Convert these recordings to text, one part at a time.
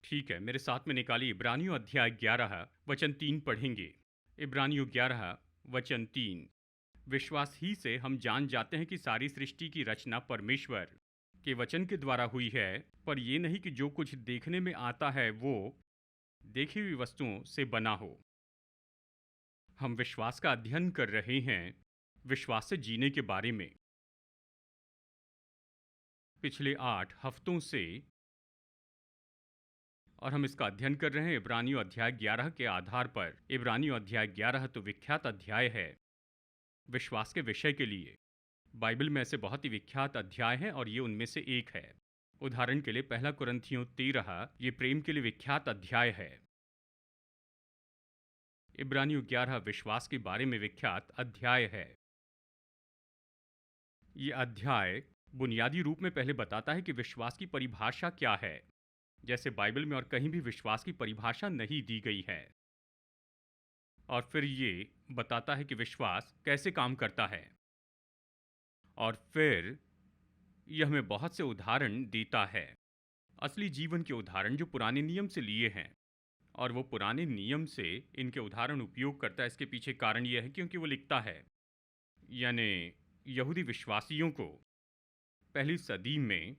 ठीक है, मेरे साथ में निकाली इब्रानियों अध्याय 11 वचन 3 पढ़ेंगे। इब्रानियों 11 वचन 3। विश्वास ही से हम जान जाते हैं कि सारी सृष्टि की रचना परमेश्वर के वचन के द्वारा हुई है, पर यह नहीं कि जो कुछ देखने में आता है वो देखी हुई वस्तुओं से बना हो। हम विश्वास का अध्ययन कर रहे हैं, विश्वास से जीने के बारे में। पिछले 8 हफ्तों से और हम इसका अध्ययन कर रहे हैं इब्रानियों अध्याय 11 के आधार पर। इब्रानियों अध्याय 11 तो विख्यात अध्याय है विश्वास के विषय के लिए। बाइबल में ऐसे बहुत ही विख्यात अध्याय हैं और ये उनमें से एक है। उदाहरण के लिए पहला कुरिन्थियों 13 ये प्रेम के लिए विख्यात अध्याय है। इब्रानियों 11 विश्वास के बारे में विख्यात अध्याय है। ये अध्याय बुनियादी रूप में पहले बताता है कि विश्वास की परिभाषा क्या है, जैसे बाइबल में और कहीं भी विश्वास की परिभाषा नहीं दी गई है। और फिर ये बताता है कि विश्वास कैसे काम करता है, और फिर यह हमें बहुत से उदाहरण देता है, असली जीवन के उदाहरण जो पुराने नियम से लिए हैं। और वो पुराने नियम से इनके उदाहरण उपयोग करता है। इसके पीछे कारण यह है क्योंकि वो लिखता है, यानी यहूदी विश्वासियों को पहली सदी में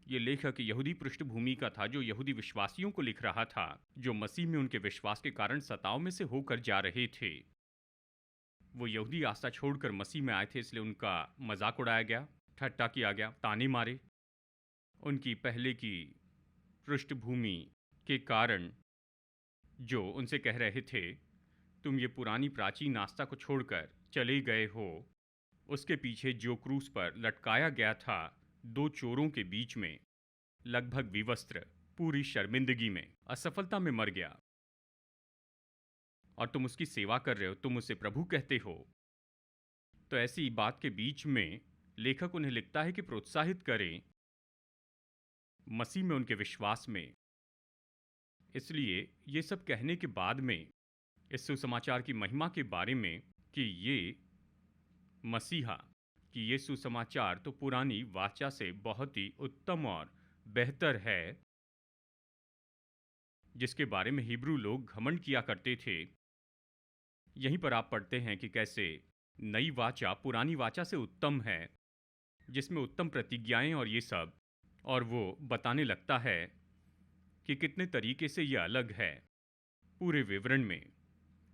ये लेखक यहूदी पृष्ठभूमि का था, जो यहूदी विश्वासियों को लिख रहा था, जो मसीह में उनके विश्वास के कारण सताव में से होकर जा रहे थे। वो यहूदी आस्था छोड़कर मसीह में आए थे, इसलिए उनका मजाक उड़ाया गया, ठट्टा किया गया, ताने मारे। उनकी पहले की पृष्ठभूमि के कारण जो उनसे कह रहे थे, तुम ये पुरानी प्राचीन आस्था को छोड़कर चले गए हो। उसके पीछे जो क्रूस पर लटकाया गया था, दो चोरों के बीच में, लगभग विवस्त्र, पूरी शर्मिंदगी में, असफलता में मर गया, और तुम उसकी सेवा कर रहे हो, तुम उसे प्रभु कहते हो। तो ऐसी बात के बीच में लेखक उन्हें लिखता है कि प्रोत्साहित करें मसीह में उनके विश्वास में। इसलिए ये सब कहने के बाद में इस सुसमाचार की महिमा के बारे में कि ये मसीहा, कि ये सुसमाचार तो पुरानी वाचा से बहुत ही उत्तम और बेहतर है, जिसके बारे में हिब्रू लोग घमंड किया करते थे। यहीं पर आप पढ़ते हैं कि कैसे नई वाचा पुरानी वाचा से उत्तम है, जिसमें उत्तम प्रतिज्ञाएं और ये सब, और वो बताने लगता है कि कितने तरीके से ये अलग है पूरे विवरण में,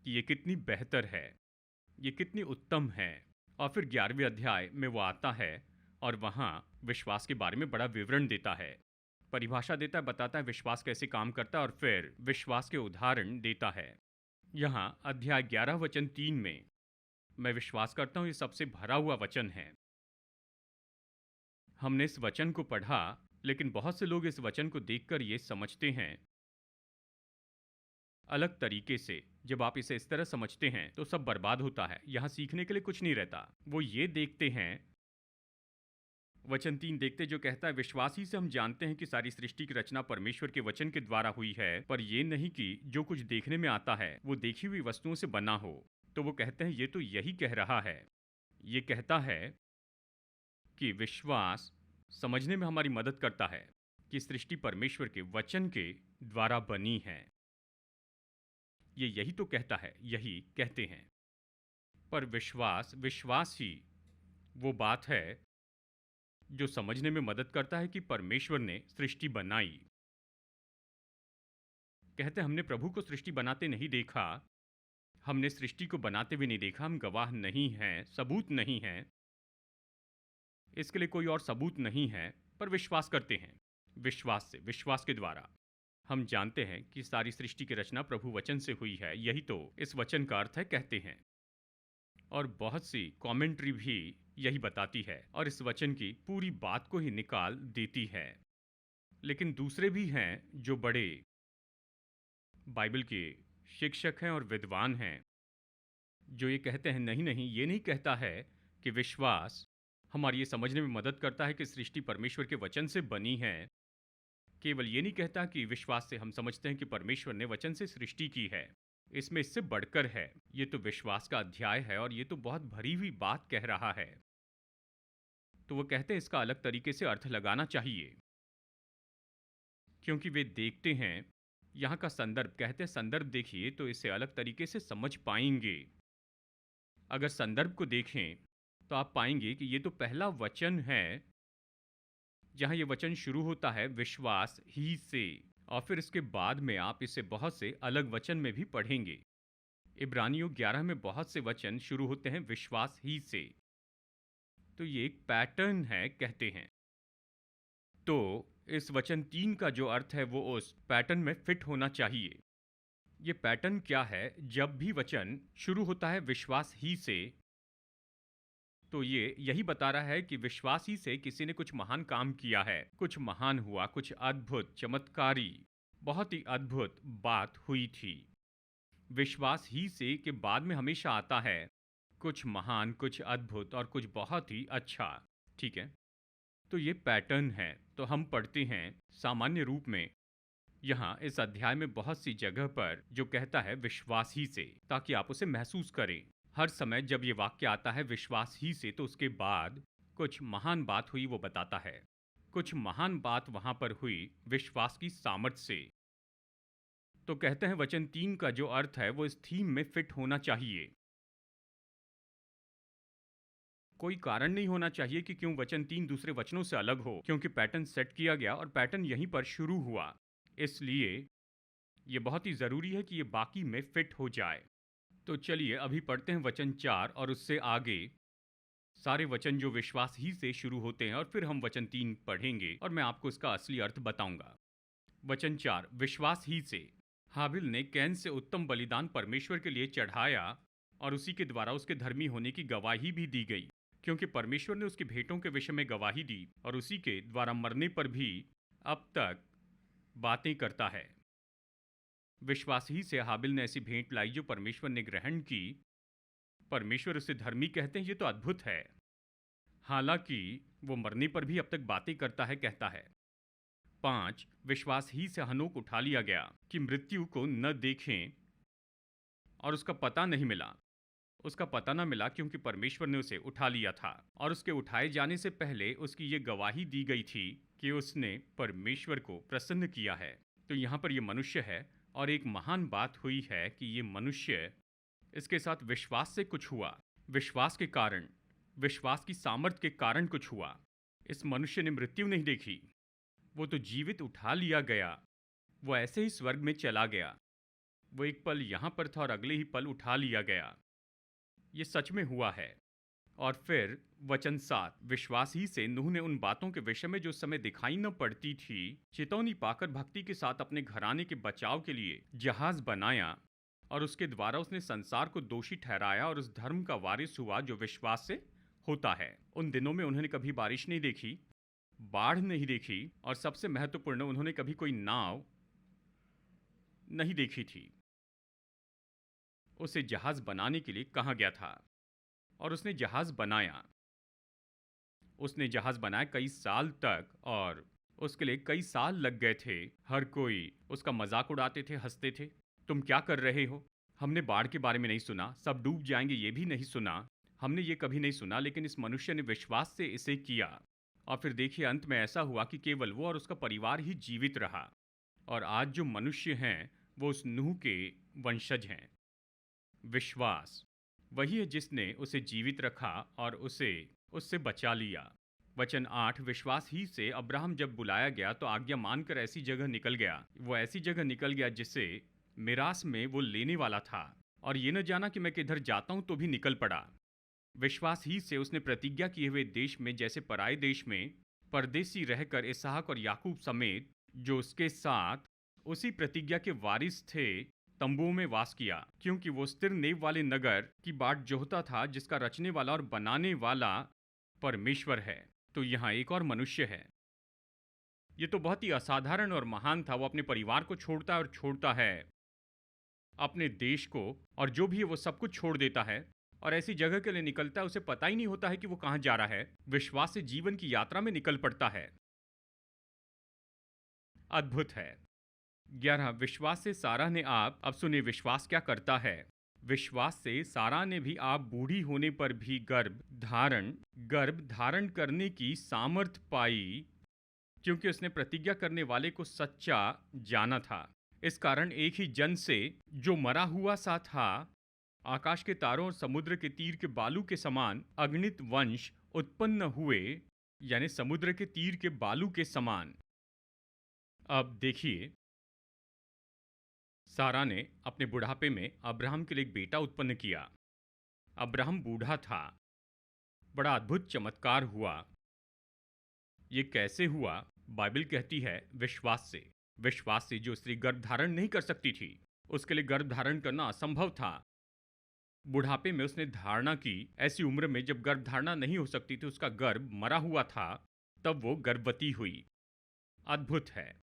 कि ये कितनी बेहतर है, ये कितनी उत्तम है। और फिर 11वें अध्याय में वो आता है और वहाँ विश्वास के बारे में बड़ा विवरण देता है, परिभाषा देता है, बताता है विश्वास कैसे काम करता है, और फिर विश्वास के उदाहरण देता है। यहाँ अध्याय 11 वचन 3 में मैं विश्वास करता हूँ ये सबसे भरा हुआ वचन है। हमने इस वचन को पढ़ा, लेकिन बहुत से लोग इस वचन को देखकर ये समझते हैं अलग तरीके से। जब आप इसे इस तरह समझते हैं तो सब बर्बाद होता है, यहाँ सीखने के लिए कुछ नहीं रहता। वो ये देखते हैं, वचन 3 देखते, जो कहता है विश्वास ही से हम जानते हैं कि सारी सृष्टि की रचना परमेश्वर के वचन के द्वारा हुई है, पर यह नहीं कि जो कुछ देखने में आता है वो देखी हुई वस्तुओं से बना हो। तो वो कहते हैं ये तो यही कह रहा है, ये कहता है कि विश्वास समझने में हमारी मदद करता है कि सृष्टि परमेश्वर के वचन के द्वारा बनी है। ये यही तो कहता है, यही कहते हैं। पर विश्वास ही वो बात है जो समझने में मदद करता है कि परमेश्वर ने सृष्टि बनाई। कहते हमने प्रभु को सृष्टि बनाते नहीं देखा, हमने सृष्टि को बनाते भी नहीं देखा, हम गवाह नहीं हैं, सबूत नहीं हैं, इसके लिए कोई और सबूत नहीं है, पर विश्वास करते हैं। विश्वास से, विश्वास के द्वारा हम जानते हैं कि सारी सृष्टि की रचना प्रभु वचन से हुई है। यही तो इस वचन का अर्थ है, कहते हैं। और बहुत सी कमेंट्री भी यही बताती है और इस वचन की पूरी बात को ही निकाल देती है। लेकिन दूसरे भी हैं जो बड़े बाइबल के शिक्षक हैं और विद्वान हैं, जो ये कहते हैं नहीं नहीं, ये नहीं कहता है कि विश्वास हमारी ये समझने में मदद करता है कि सृष्टि परमेश्वर के वचन से बनी है। केवल ये नहीं कहता कि विश्वास से हम समझते हैं कि परमेश्वर ने वचन से सृष्टि की है। इसमें इससे बढ़कर है। ये तो विश्वास का अध्याय है और ये तो बहुत भरी हुई बात कह रहा है। तो वो कहते हैं इसका अलग तरीके से अर्थ लगाना चाहिए। क्योंकि वे देखते हैं, यहाँ का संदर्भ, कहते हैं संदर्भ देखिए तो इसे अलग तरीके से समझ पाएंगे। अगर संदर्भ को देखें तो आप पाएंगे कि ये तो पहला वचन है जहाँ ये वचन शुरू होता है विश्वास ही से, और फिर इसके बाद में आप इसे बहुत से अलग वचन में भी पढ़ेंगे। इब्रानियों 11 में बहुत से वचन शुरू होते हैं विश्वास ही से। तो ये एक पैटर्न है कहते हैं। तो इस वचन 3 का जो अर्थ है वो उस पैटर्न में फिट होना चाहिए। ये पैटर्न क्या है? जब भी वचन शुरू होता है विश्वास ही से, तो ये यही बता रहा है कि विश्वास ही से किसी ने कुछ महान काम किया है, कुछ महान हुआ, कुछ अद्भुत चमत्कारी, बहुत ही अद्भुत बात हुई थी। विश्वास ही से के बाद में हमेशा आता है कुछ महान, कुछ अद्भुत और कुछ बहुत ही अच्छा। ठीक है, तो ये पैटर्न है। तो हम पढ़ते हैं सामान्य रूप में यहाँ इस अध्याय में बहुत सी जगह पर जो कहता है विश्वास ही से, ताकि आप उसे महसूस करें। हर समय जब ये वाक्य आता है विश्वास ही से, तो उसके बाद कुछ महान बात हुई वो बताता है। कुछ महान बात वहां पर हुई विश्वास की सामर्थ्य से। तो कहते हैं वचन 3 का जो अर्थ है वो इस थीम में फिट होना चाहिए। कोई कारण नहीं होना चाहिए कि क्यों वचन 3 दूसरे वचनों से अलग हो, क्योंकि पैटर्न सेट किया गया और पैटर्न यहीं पर शुरू हुआ। इसलिए ये बहुत ही जरूरी है कि ये बाकी में फिट हो जाए। तो चलिए अभी पढ़ते हैं वचन 4 और उससे आगे सारे वचन जो विश्वास ही से शुरू होते हैं, और फिर हम वचन 3 पढ़ेंगे और मैं आपको इसका असली अर्थ बताऊंगा। वचन 4, विश्वास ही से हाबिल ने कैन से उत्तम बलिदान परमेश्वर के लिए चढ़ाया, और उसी के द्वारा उसके धर्मी होने की गवाही भी दी गई, क्योंकि परमेश्वर ने उसकी भेंटों के विषय में गवाही दी, और उसी के द्वारा मरने पर भी अब तक बातें करता है। विश्वास ही से हाबिल ने ऐसी भेंट लाई जो परमेश्वर ने ग्रहण की। परमेश्वर उसे धर्मी कहते हैं, ये तो अद्भुत है। हालांकि वो मरने पर भी अब तक बातें करता है, कहता है। 5, विश्वास ही से हनोक उठा लिया गया कि मृत्यु को न देखें, और उसका पता नहीं मिला। उसका पता न मिला क्योंकि परमेश्वर ने उसे उठा लिया था, और उसके उठाए जाने से पहले उसकी ये गवाही दी गई थी कि उसने परमेश्वर को प्रसन्न किया है। तो यहाँ पर ये मनुष्य है, और एक महान बात हुई है कि ये मनुष्य, इसके साथ विश्वास से कुछ हुआ, विश्वास के कारण, विश्वास की सामर्थ्य के कारण कुछ हुआ। इस मनुष्य ने मृत्यु नहीं देखी, वो तो जीवित उठा लिया गया। वो ऐसे ही स्वर्ग में चला गया। वो एक पल यहाँ पर था और अगले ही पल उठा लिया गया। ये सच में हुआ है। और फिर वचन 7, विश्वास ही से नूह ने उन बातों के विषय में जो उस समय दिखाई न पड़ती थी, चेतावनी पाकर भक्ति के साथ अपने घराने के बचाव के लिए जहाज बनाया, और उसके द्वारा उसने संसार को दोषी ठहराया और उस धर्म का वारिस हुआ जो विश्वास से होता है। उन दिनों में उन्होंने कभी बारिश नहीं देखी, बाढ़ नहीं देखी, और सबसे महत्वपूर्ण, उन्होंने कभी कोई नाव नहीं देखी थी। उसे जहाज बनाने के लिए कहा गया था, और उसने जहाज बनाया। उसने जहाज बनाया कई साल तक, और उसके लिए कई साल लग गए थे। हर कोई उसका मजाक उड़ाते थे, हंसते थे। तुम क्या कर रहे हो? हमने बाढ़ के बारे में नहीं सुना, सब डूब जाएंगे ये भी नहीं सुना, हमने ये कभी नहीं सुना। लेकिन इस मनुष्य ने विश्वास से इसे किया, और फिर देखिए अंत में ऐसा हुआ कि केवल वो और उसका परिवार ही जीवित रहा। और आज जो मनुष्य हैं वो उस नूह के वंशज हैं। विश्वास वही है जिसने उसे जीवित रखा और उसे उससे बचा लिया। वचन 8, विश्वास ही से अब्राहम जब बुलाया गया तो आज्ञा मानकर ऐसी जगह निकल गया। वो ऐसी जगह निकल गया जिसे मिरास में वो लेने वाला था, और ये न जाना कि मैं किधर जाता हूं, तो भी निकल पड़ा। विश्वास ही से उसने प्रतिज्ञा किए हुए देश में, जैसे पराये देश में परदेसी रहकर इसहाक और याकूब समेत जो उसके साथ उसी प्रतिज्ञा के वारिस थे, तंबुओं में वास किया, क्योंकि वो स्थिर नेव वाले नगर की बाट जोहता था, जिसका रचने वाला और बनाने वाला परमेश्वर है। तो यहाँ एक और मनुष्य है। ये तो बहुत ही असाधारण और महान था। वो अपने परिवार को छोड़ता है, और छोड़ता है अपने देश को, और जो भी है वो सब कुछ छोड़ देता है, और ऐसी जगह के लिए निकलता है, उसे पता ही नहीं होता है कि वो कहाँ जा रहा है। विश्वास से जीवन की यात्रा में निकल पड़ता है। अद्भुत है। 11, विश्वास से सारा ने आप, अब सुनिए विश्वास क्या करता है। विश्वास से सारा ने भी आप बूढ़ी होने पर भी गर्भ धारण करने की सामर्थ पाई, क्योंकि उसने प्रतिज्ञा करने वाले को सच्चा जाना था। इस कारण एक ही जन से जो मरा हुआ सा था, आकाश के तारों और समुद्र के तीर के बालू के समान अगणित वंश उत्पन्न हुए, यानी समुद्र के तीर के बालू के समान। अब देखिए, सारा ने अपने बुढ़ापे में अब्राहम के लिए एक बेटा उत्पन्न किया। अब्राहम बूढ़ा था। बड़ा अद्भुत चमत्कार हुआ। ये कैसे हुआ? बाइबल कहती है विश्वास से। विश्वास से जो स्त्री गर्भ धारण नहीं कर सकती थी, उसके लिए गर्भ धारण करना असंभव था। बुढ़ापे में उसने धारणा की। ऐसी उम्र में जब गर्भ धारणा नहीं हो सकती थी, उसका गर्भ मरा हुआ था, तब वो गर्भवती हुई। अद्भुत है।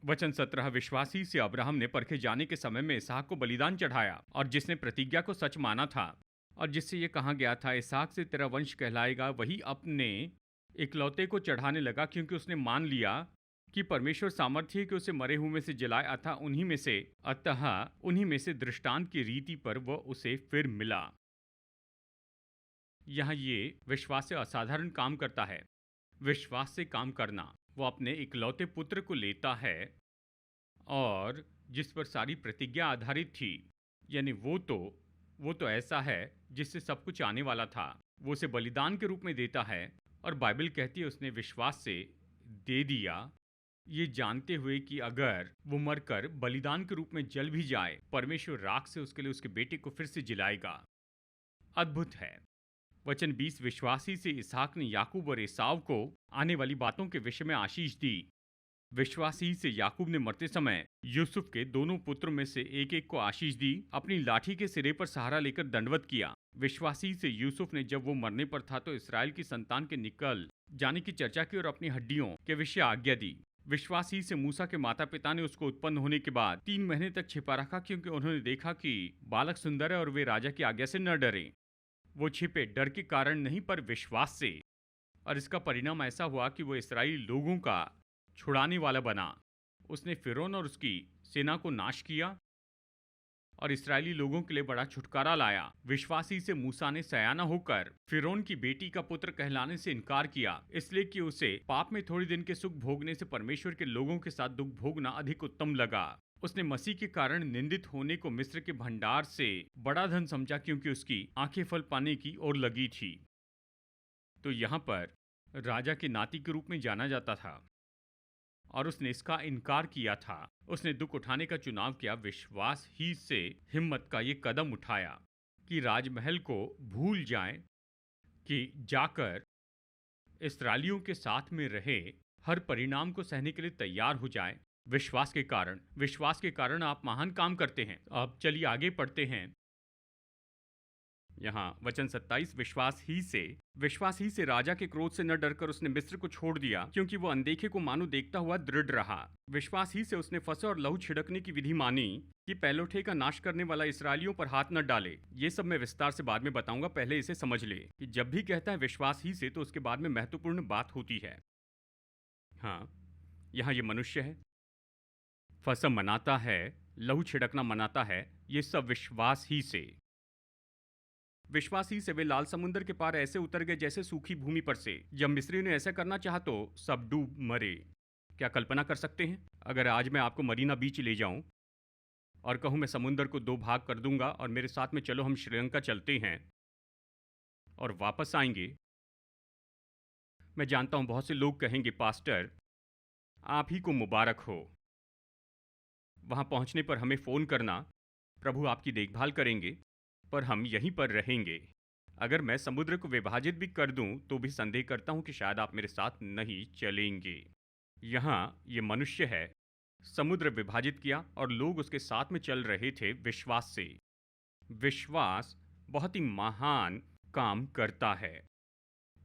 वचन 17, विश्वासी से अब्राहम ने परखे जाने के समय में इसहाक को बलिदान चढ़ाया, और जिसने प्रतिज्ञा को सच माना था और जिससे ये कहा गया था इसहाक से तेरा वंश कहलाएगा, वही अपने इकलौते को चढ़ाने लगा, क्योंकि उसने मान लिया कि परमेश्वर सामर्थ्य है कि उसे मरे हुए में से जलाए। अतः उन्हीं में से दृष्टांत की रीति पर वह उसे फिर मिला। यहाँ ये विश्वास से असाधारण काम करता है। विश्वास से काम करना, वो अपने इकलौते पुत्र को लेता है और जिस पर सारी प्रतिज्ञा आधारित थी, यानी वो तो ऐसा है जिससे सब कुछ आने वाला था, वो उसे बलिदान के रूप में देता है। और बाइबल कहती है उसने विश्वास से दे दिया, ये जानते हुए कि अगर वो मरकर बलिदान के रूप में जल भी जाए, परमेश्वर राख से उसके लिए उसके बेटे को फिर से जिलाएगा। अद्भुत है। वचन 20, विश्वासी से इसहाक ने याकूब और एसाव को आने वाली बातों के विषय में आशीष दी। विश्वासी से याकूब ने मरते समय यूसुफ के दोनों पुत्रों में से एक एक को आशीष दी, अपनी लाठी के सिरे पर सहारा लेकर दंडवत किया। विश्वासी से यूसुफ ने जब वो मरने पर था तो इसराइल की संतान के निकल जाने की चर्चा की और अपनी हड्डियों के विषय आज्ञा दी। विश्वासी से मूसा के माता पिता ने उसको उत्पन्न होने के बाद 3 महीने तक छिपा रखा, क्योंकि उन्होंने देखा कि बालक सुंदर है और वे राजा की आज्ञा से न डरे। वो छिपे डर के कारण नहीं, पर विश्वास से। और इसका परिणाम ऐसा हुआ कि वो इस्राएली लोगों का छुड़ाने वाला बना। उसने फिरौन और उसकी सेना को नाश किया और इस्राएली लोगों के लिए बड़ा छुटकारा लाया। विश्वासी से मूसा ने सयाना होकर फिरौन की बेटी का पुत्र कहलाने से इनकार किया, इसलिए कि उसे पाप में थोड़ी दिन के सुख भोगने से परमेश्वर के लोगों के साथ दुख भोगना अधिक उत्तम लगा। उसने मसीह के कारण निंदित होने को मिस्र के भंडार से बड़ा धन समझा, क्योंकि उसकी आंखें फल पाने की ओर लगी थी। तो यहाँ पर राजा के नाती के रूप में जाना जाता था और उसने इसका इनकार किया था। उसने दुख उठाने का चुनाव किया। विश्वास ही से हिम्मत का ये कदम उठाया कि राजमहल को भूल जाएं, कि जाकर इस्राएलियों के साथ में रहे, हर परिणाम को सहने के लिए तैयार हो जाए। विश्वास के कारण आप महान काम करते हैं। अब चलिए आगे पढ़ते हैं। यहाँ वचन 27, विश्वास ही से राजा के क्रोध से न डरकर उसने मिस्र को छोड़ दिया, क्योंकि वो अनदेखे को मानो देखता हुआ दृढ़ रहा। विश्वास ही से उसने फसह और लहू छिड़कने की विधि मानी, कि पहलौठे का नाश करने वाला इसराइलियों पर हाथ न डाले। ये सब मैं विस्तार से बाद में बताऊंगा, पहले इसे समझ ले कि जब भी कहता है विश्वास ही से, तो उसके बाद में महत्वपूर्ण बात होती है। हाँ, यहाँ ये मनुष्य है, फसह मनाता है, लहू छिड़कना मनाता है, ये सब विश्वास ही से। विश्वासी से वे लाल समुद्र के पार ऐसे उतर गए जैसे सूखी भूमि पर से। जब मिस्री ने ऐसा करना चाहा तो सब डूब मरे। क्या कल्पना कर सकते हैं अगर आज मैं आपको मरीना बीच ले जाऊं और कहूं मैं समुद्र को 2 भाग कर दूंगा और मेरे साथ में चलो, हम श्रीलंका चलते हैं और वापस आएंगे। मैं जानता हूं बहुत से लोग कहेंगे पास्टर आप ही को मुबारक हो, वहां पहुंचने पर हमें फ़ोन करना, प्रभु आपकी देखभाल करेंगे, पर हम यहीं पर रहेंगे। अगर मैं समुद्र को विभाजित भी कर दूं तो भी संदेह करता हूं कि शायद आप मेरे साथ नहीं चलेंगे। यहाँ ये मनुष्य है, समुद्र विभाजित किया और लोग उसके साथ में चल रहे थे विश्वास से। विश्वास बहुत ही महान काम करता है।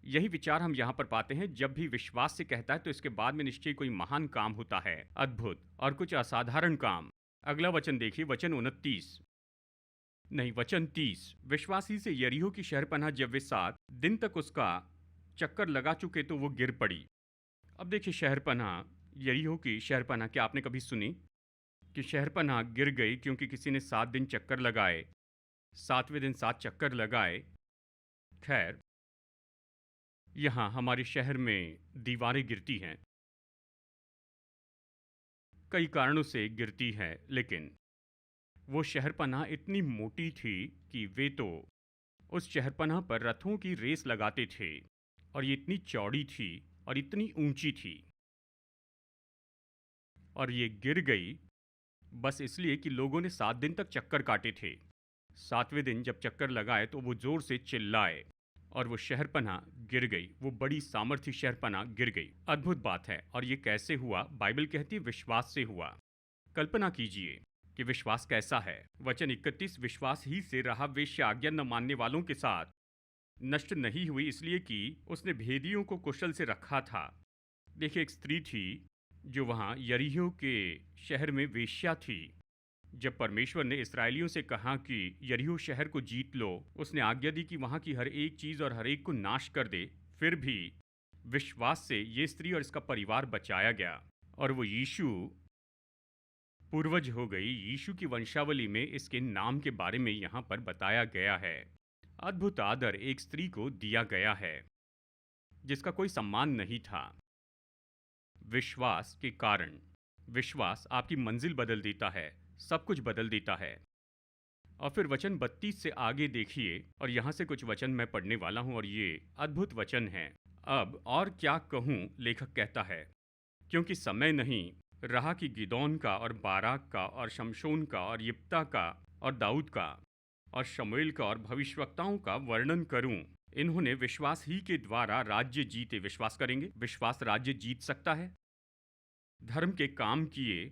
यही विचार हम यहाँ पर पाते हैं। जब भी विश्वास से कहता है तो इसके बाद में निश्चय कोई महान काम होता है, अद्भुत और कुछ असाधारण काम। अगला वचन देखिए, वचन 30, विश्वासी से यरीहो की शहरपनाह जब वे 7 दिन तक उसका चक्कर लगा चुके तो वो गिर पड़ी। अब देखिए, शहरपनाह, यरीहो की शहरपनाह, क्या आपने कभी सुनी कि शहरपनाह गिर गई क्योंकि किसी ने 7 दिन चक्कर लगाए, 7वें दिन 7 चक्कर लगाए? खैर, यहाँ हमारे शहर में दीवारें गिरती हैं, कई कारणों से गिरती है, लेकिन वो शहरपनाह इतनी मोटी थी कि वे तो उस शहरपनाह पर रथों की रेस लगाते थे, और ये इतनी चौड़ी थी और इतनी ऊंची थी, और ये गिर गई बस इसलिए कि लोगों ने 7 दिन तक चक्कर काटे थे। 7वें दिन जब चक्कर लगाए तो वो जोर से चिल्लाए और वो शहरपनाह गिर गई। वो बड़ी सामर्थी शहरपनाह गिर गई। अद्भुत बात है। और ये कैसे हुआ? बाइबल कहती है विश्वास से हुआ। कल्पना कीजिए कि विश्वास कैसा है। वचन 31, विश्वास ही से राहाब वेश्या आज्ञा न मानने वालों के साथ नष्ट नहीं हुई, इसलिए कि उसने भेदियों को कुशल से रखा था। देखिए, एक स्त्री थी जो वहाँ यरीहो के शहर में वेश्या थी। जब परमेश्वर ने इस्राएलियों से कहा कि यरीहो शहर को जीत लो, उसने आज्ञा दी कि वहाँ की हर एक चीज़ और हर एक को नाश कर दे। फिर भी विश्वास से ये स्त्री और इसका परिवार बचाया गया, और वो यीशु पूर्वज हो गई। यीशु की वंशावली में इसके नाम के बारे में यहाँ पर बताया गया है। अद्भुत आदर एक स्त्री को दिया गया है जिसका कोई सम्मान नहीं था। विश्वास के कारण, विश्वास आपकी मंजिल बदल देता है, सब कुछ बदल देता है। और फिर वचन 32 से आगे देखिए, और यहाँ से कुछ वचन मैं पढ़ने वाला हूँ, और ये अद्भुत वचन हैं। अब और क्या कहूँ, लेखक कहता है, क्योंकि समय नहीं रहा कि गिदोन का और बाराक का और शमशोन का और यिप्ता का और दाऊद का और शमूएल का और भविष्यवक्ताओं का वर्णन करूं। इन्होंने विश्वास ही के द्वारा राज्य जीते। विश्वास करेंगे, विश्वास राज्य जीत सकता है। धर्म के काम किए,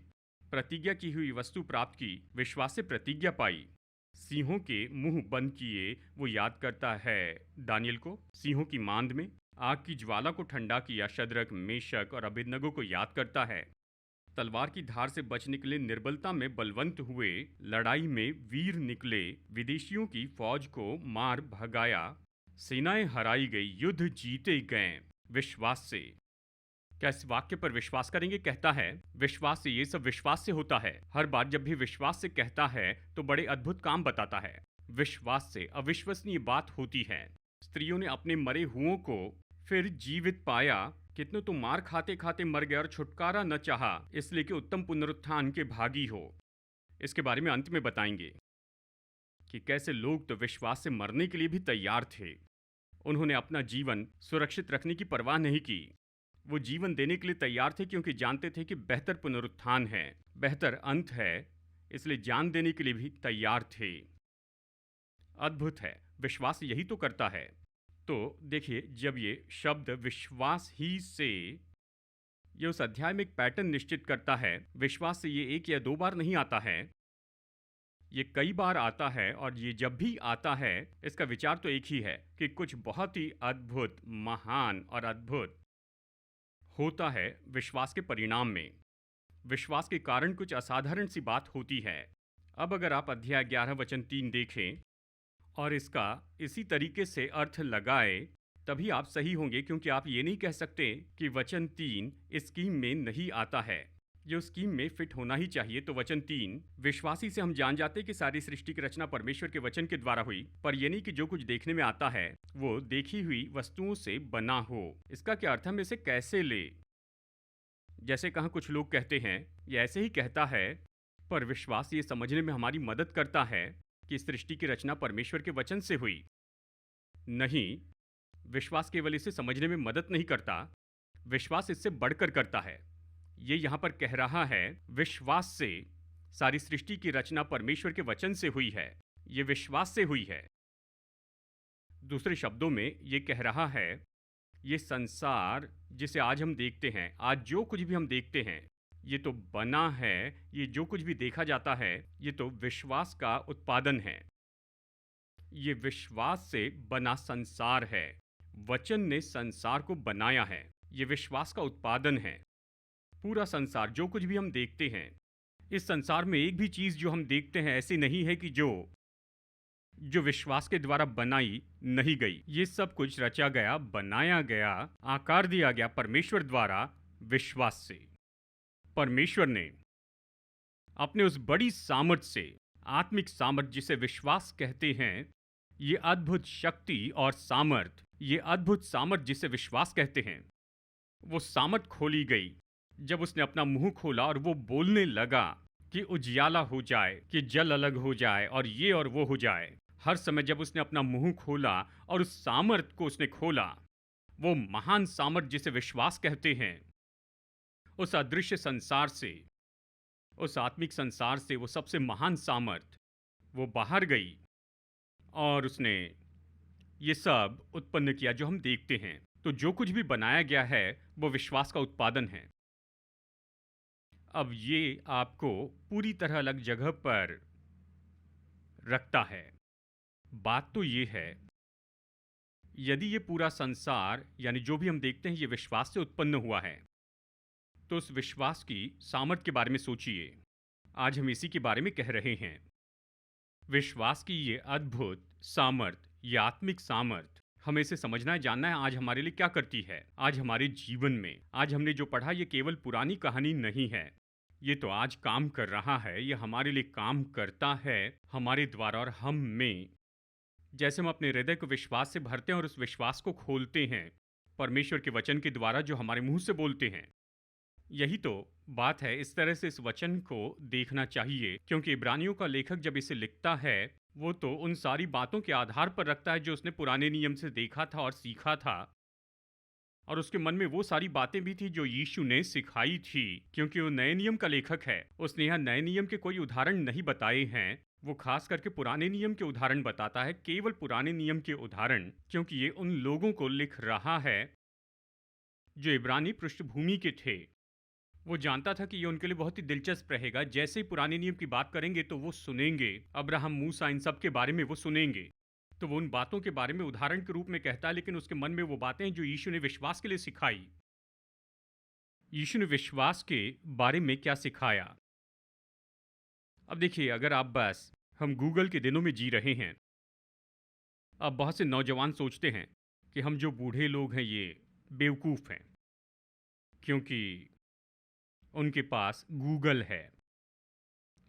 प्रतिज्ञा की हुई वस्तु प्राप्त की, विश्वास से प्रतिज्ञा पाई। सिंहों के मुंह बंद किए, वो याद करता है दानियल को। सिंहों की मांद में आग की ज्वाला को ठंडा किया, शद्रक, मेशक और अबेदनगो को याद करता है। तलवार की धार से बच निकले, निर्बलता में बलवंत हुए, लड़ाई में वीर निकले, विदेशियों की फौज को मार भगाया, सेनाएं हराई गई, युद्ध जीते गए विश्वास से। क्या इस वाक्य पर विश्वास करेंगे? कहता है विश्वास से। ये सब विश्वास से होता है। हर बार जब भी विश्वास से कहता है तो बड़े अद्भुत काम बताता है। विश्वास से अविश्वसनीय बात होती है। स्त्रियों ने अपने मरे हुओं को फिर जीवित पाया। कितने तो मार खाते खाते मर गए और छुटकारा न चाहा, इसलिए कि उत्तम पुनरुत्थान के भागी हो। इसके बारे में अंत में बताएंगे कि कैसे लोग तो विश्वास से मरने के लिए भी तैयार थे। उन्होंने अपना जीवन सुरक्षित रखने की परवाह नहीं की। वो जीवन देने के लिए तैयार थे, क्योंकि जानते थे कि बेहतर पुनरुत्थान है, बेहतर अंत है, इसलिए जान देने के लिए भी तैयार थे। अद्भुत है। विश्वास यही तो करता है। तो देखिए, जब ये शब्द विश्वास ही से, ये उस अध्याय में एक पैटर्न निश्चित करता है। विश्वास से ये 1 या 2 बार नहीं आता है, ये कई बार आता है। और ये जब भी आता है, इसका विचार तो एक ही है कि कुछ बहुत ही अद्भुत, महान और अद्भुत होता है विश्वास के परिणाम में। विश्वास के कारण कुछ असाधारण सी बात होती है। अब अगर आप अध्याय 11 वचन 3 देखें और इसका इसी तरीके से अर्थ लगाए, तभी आप सही होंगे, क्योंकि आप ये नहीं कह सकते कि वचन 3 इस स्कीम में नहीं आता है। जो स्कीम में फिट होना ही चाहिए। तो वचन 3, विश्वासी से हम जान जाते कि सारी सृष्टि की रचना परमेश्वर के वचन के द्वारा हुई, पर यह नहीं कि जो कुछ देखने में आता है वो देखी हुई वस्तुओं से बना हो। इसका क्या अर्थ? हम इसे कैसे ले? जैसे कहाँ कुछ लोग कहते हैं, ये ऐसे ही कहता है, पर विश्वास ये समझने में हमारी मदद करता है कि सृष्टि की रचना परमेश्वर के वचन से हुई। नहीं, विश्वास केवल इसे समझने में मदद नहीं करता, विश्वास इससे बढ़कर करता है। ये यहाँ पर कह रहा है विश्वास से सारी सृष्टि की रचना परमेश्वर के वचन से हुई है। ये विश्वास से हुई है। दूसरे शब्दों में ये कह रहा है, ये संसार जिसे आज हम देखते हैं, आज जो कुछ भी हम देखते हैं, ये तो बना है, ये जो कुछ भी देखा जाता है, ये तो विश्वास का उत्पादन है। ये विश्वास से बना संसार है। वचन ने संसार को बनाया है। ये विश्वास का उत्पादन है। पूरा संसार, जो कुछ भी हम देखते हैं, इस संसार में एक भी चीज जो हम देखते हैं ऐसी नहीं है कि जो विश्वास के द्वारा बनाई नहीं गई। ये सब कुछ रचा गया, बनाया गया, आकार दिया गया परमेश्वर द्वारा विश्वास से। परमेश्वर ने अपने उस बड़ी सामर्थ्य से, आत्मिक सामर्थ्य जिसे विश्वास कहते हैं, ये अद्भुत शक्ति और सामर्थ, ये अद्भुत सामर्थ जिसे विश्वास कहते हैं, वो सामर्थ खोली गई जब उसने अपना मुंह खोला और वो बोलने लगा कि उजियाला हो जाए, कि जल अलग हो जाए और वो हो जाए, हर समय जब उसने अपना मुंह खोला और उस सामर्थ को उसने खोला, वो महान सामर्थ जिसे विश्वास कहते हैं, उस अदृश्य संसार से, उस आत्मिक संसार से, वो सबसे महान सामर्थ, वो बाहर गई और उसने ये सब उत्पन्न किया जो हम देखते हैं। तो जो कुछ भी बनाया गया है वो विश्वास का उत्पादन है। अब ये आपको पूरी तरह अलग जगह पर रखता है। बात तो ये है, यदि ये पूरा संसार यानी जो भी हम देखते हैं ये विश्वास से उत्पन्न हुआ है, तो उस विश्वास की सामर्थ के बारे में सोचिए। आज हम इसी के बारे में कह रहे हैं। विश्वास की ये अद्भुत सामर्थ, ये आत्मिक सामर्थ, हमें इसे समझना है, जानना है आज हमारे लिए क्या करती है। आज हमारे जीवन में आज हमने जो पढ़ा ये केवल पुरानी कहानी नहीं है, ये तो आज काम कर रहा है, ये हमारे लिए काम करता है, हमारे द्वारा और हम में। जैसे हम अपने हृदय को विश्वास से भरते हैं और उस विश्वास को खोलते हैं परमेश्वर के वचन के द्वारा जो हमारे मुंह से बोलते हैं। यही तो बात है, इस तरह से इस वचन को देखना चाहिए, क्योंकि इब्रानियों का लेखक जब इसे लिखता है वो तो उन सारी बातों के आधार पर रखता है जो उसने पुराने नियम से देखा था और सीखा था, और उसके मन में वो सारी बातें भी थी जो यीशु ने सिखाई थी। क्योंकि वो नए नियम का लेखक है, उसने यहाँ नए नियम के कोई उदाहरण नहीं बताए हैं, वो खास करके पुराने नियम के उदाहरण बताता है, केवल पुराने नियम के उदाहरण, क्योंकि ये उन लोगों को लिख रहा है जो इब्रानी पृष्ठभूमि के थे। वो जानता था कि ये उनके लिए बहुत ही दिलचस्प रहेगा। जैसे ही पुराने नियम की बात करेंगे तो वो सुनेंगे, अब्राहम, मूसा, इन सब के बारे में वो सुनेंगे, तो वो उन बातों के बारे में उदाहरण के रूप में कहता है, लेकिन उसके मन में वो बातें जो यीशु ने विश्वास के लिए सिखाई। यीशु ने विश्वास के बारे में क्या सिखाया? अब देखिए, अगर आप बस हम गूगल के दिनों में जी रहे हैं। अब बहुत से नौजवान सोचते हैं कि हम जो बूढ़े लोग हैं ये बेवकूफ़ हैं, क्योंकि उनके पास गूगल है।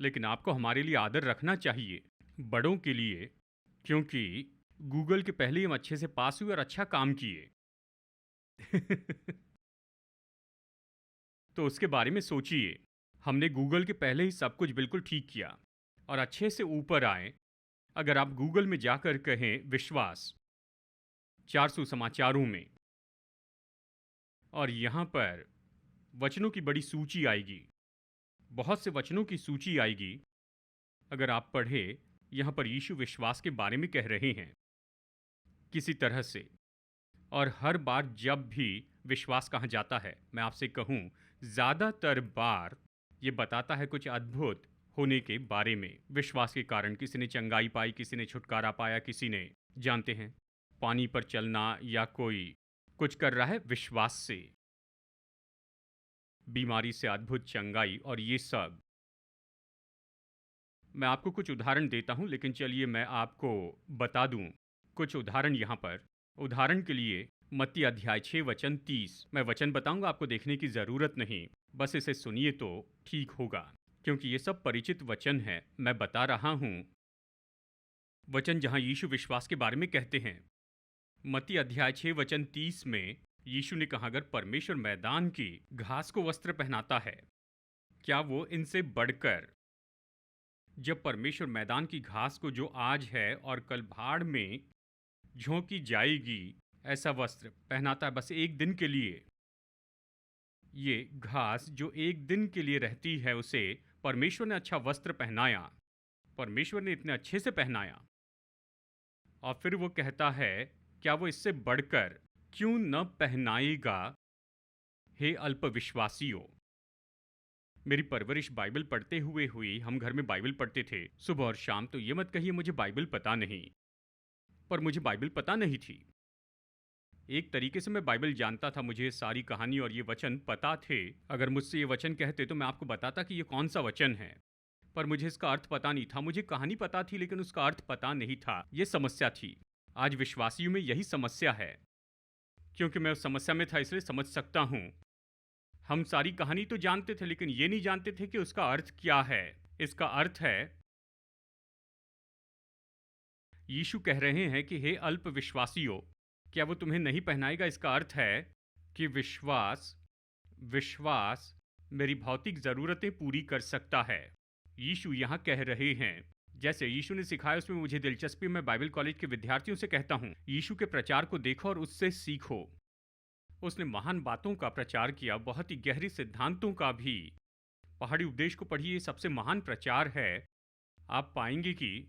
लेकिन आपको हमारे लिए आदर रखना चाहिए, बड़ों के लिए, क्योंकि गूगल के पहले ही हम अच्छे से पास हुए और अच्छा काम किए। तो उसके बारे में सोचिए, हमने गूगल के पहले ही सब कुछ बिल्कुल ठीक किया और अच्छे से ऊपर आए। अगर आप गूगल में जाकर कहें विश्वास 400 समाचारों में, और यहाँ पर वचनों की बड़ी सूची आएगी, बहुत से वचनों की सूची आएगी। अगर आप पढ़े, यहाँ पर यीशु विश्वास के बारे में कह रहे हैं किसी तरह से, और हर बार जब भी विश्वास कहाँ जाता है, मैं आपसे कहूँ ज़्यादातर बार ये बताता है कुछ अद्भुत होने के बारे में। विश्वास के कारण किसी ने चंगाई पाई, किसी ने छुटकारा पाया, किसी ने, जानते हैं, पानी पर चलना, या कोई कुछ कर रहा है विश्वास से, बीमारी से अद्भुत चंगाई, और ये सब। मैं आपको कुछ उदाहरण देता हूं, लेकिन चलिए मैं आपको बता दूं कुछ उदाहरण यहाँ पर। उदाहरण के लिए मत्ती अध्याय 6 वचन 30, मैं वचन बताऊंगा, आपको देखने की ज़रूरत नहीं, बस इसे सुनिए तो ठीक होगा, क्योंकि ये सब परिचित वचन है। मैं बता रहा हूँ वचन जहाँ यीशु विश्वास के बारे में कहते हैं। मत्ती अध्याय 6 वचन 30 में यीशु ने कहा, अगर परमेश्वर मैदान की घास को वस्त्र पहनाता है, क्या वो इनसे बढ़कर, जब परमेश्वर मैदान की घास को जो आज है और कल भाड़ में झोंकी जाएगी ऐसा वस्त्र पहनाता है बस एक दिन के लिए, ये घास जो एक दिन के लिए रहती है उसे परमेश्वर ने अच्छा वस्त्र पहनाया, परमेश्वर ने इतने अच्छे से पहनाया, और फिर वो कहता है क्या वो इससे बढ़कर क्यों न पहनाएगा, हे अल्पविश्वासियों। मेरी परवरिश बाइबल पढ़ते हुए हुई, हम घर में बाइबल पढ़ते थे सुबह और शाम, तो ये मत कहिए मुझे बाइबल पता नहीं, पर मुझे बाइबल पता नहीं थी। एक तरीके से मैं बाइबल जानता था, मुझे सारी कहानी और ये वचन पता थे। अगर मुझसे ये वचन कहते तो मैं आपको बताता कि ये कौन सा वचन है, पर मुझे इसका अर्थ पता नहीं था। मुझे कहानी पता थी लेकिन उसका अर्थ पता नहीं था। ये समस्या थी। आज विश्वासियों में यही समस्या है, क्योंकि मैं उस समस्या में था इसलिए समझ सकता हूँ। हम सारी कहानी तो जानते थे लेकिन ये नहीं जानते थे कि उसका अर्थ क्या है। इसका अर्थ है, यीशु कह रहे हैं कि हे अल्पविश्वासियों, क्या वो तुम्हें नहीं पहनाएगा। इसका अर्थ है कि विश्वास मेरी भौतिक ज़रूरतें पूरी कर सकता है। यीशु यहाँ कह रहे हैं, जैसे यीशु ने सिखाया उसमें मुझे दिलचस्पी, मैं बाइबल कॉलेज के विद्यार्थियों से कहता हूँ, यीशु के प्रचार को देखो और उससे सीखो। उसने महान बातों का प्रचार किया, बहुत ही गहरी सिद्धांतों का भी। पहाड़ी उपदेश को पढ़िए, सबसे महान प्रचार है। आप पाएंगे कि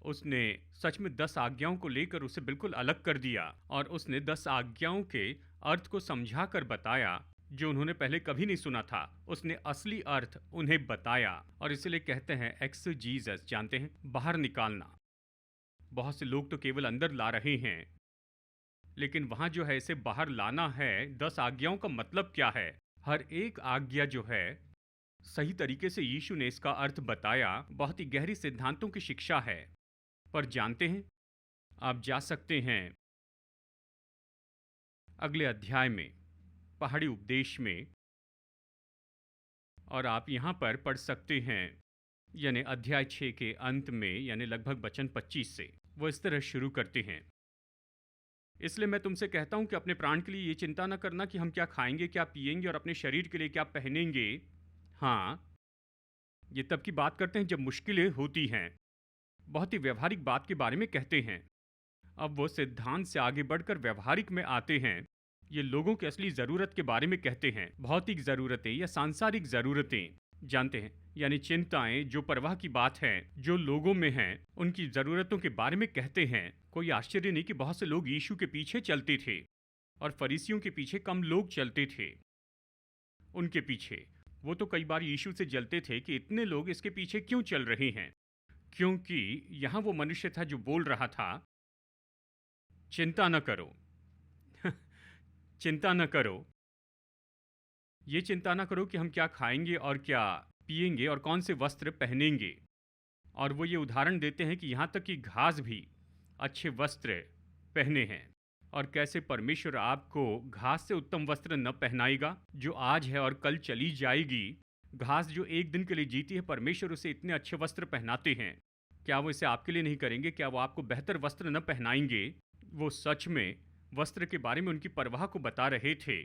उसने सच में 10 आज्ञाओं को लेकर उसे बिल्कुल अलग कर दिया और उसने 10 आज्ञाओं के अर्थ को समझा कर बताया जो उन्होंने पहले कभी नहीं सुना था। उसने असली अर्थ उन्हें बताया और इसलिए कहते हैं एक्सजीसस, जानते हैं, बाहर निकालना। बहुत से लोग तो केवल अंदर ला रहे हैं, लेकिन वहां जो है इसे बाहर लाना है। 10 आज्ञाओं का मतलब क्या है? हर एक आज्ञा जो है सही तरीके से यीशु ने इसका अर्थ बताया, बहुत ही गहरी सिद्धांतों की शिक्षा है। पर जानते हैं, आप जा सकते हैं अगले अध्याय में, पहाड़ी उपदेश में, और आप यहां पर पढ़ सकते हैं, यानी अध्याय 6 के अंत में, यानी लगभग वचन 25 से वो इस तरह शुरू करते हैं। इसलिए मैं तुमसे कहता हूं कि अपने प्राण के लिए ये चिंता न करना कि हम क्या खाएंगे, क्या पिएंगे, और अपने शरीर के लिए क्या पहनेंगे। हाँ, ये तब की बात करते हैं जब मुश्किलें होती हैं, बहुत ही व्यवहारिक बात के बारे में कहते हैं। अब वो सिद्धांत से आगे बढ़कर व्यवहारिक में आते हैं। ये लोगों की असली ज़रूरत के बारे में कहते हैं, भौतिक ज़रूरतें या सांसारिक ज़रूरतें, जानते हैं, यानी चिंताएं, जो परवाह की बात है, जो लोगों में हैं, उनकी ज़रूरतों के बारे में कहते हैं। कोई आश्चर्य नहीं कि बहुत से लोग यीशु के पीछे चलते थे और फरीसियों के पीछे कम लोग चलते थे। उनके पीछे वो तो कई बार यीशु से जलते थे कि इतने लोग इसके पीछे क्यों चल रहे हैं, क्योंकि यहाँ वो मनुष्य था जो बोल रहा था, चिंता न करो चिंता न करो, ये चिंता न करो कि हम क्या खाएंगे और क्या पिएंगे और कौन से वस्त्र पहनेंगे। और वो ये उदाहरण देते हैं कि यहाँ तक कि घास भी अच्छे वस्त्र पहने हैं, और कैसे परमेश्वर आपको घास से उत्तम वस्त्र न पहनाएगा जो आज है और कल चली जाएगी। घास जो एक दिन के लिए जीती है, परमेश्वर उसे इतने अच्छे वस्त्र पहनाते हैं, क्या वो इसे आपके लिए नहीं करेंगे? क्या वो आपको बेहतर वस्त्र न पहनाएंगे? वो सच में वस्त्र के बारे में उनकी परवाह को बता रहे थे।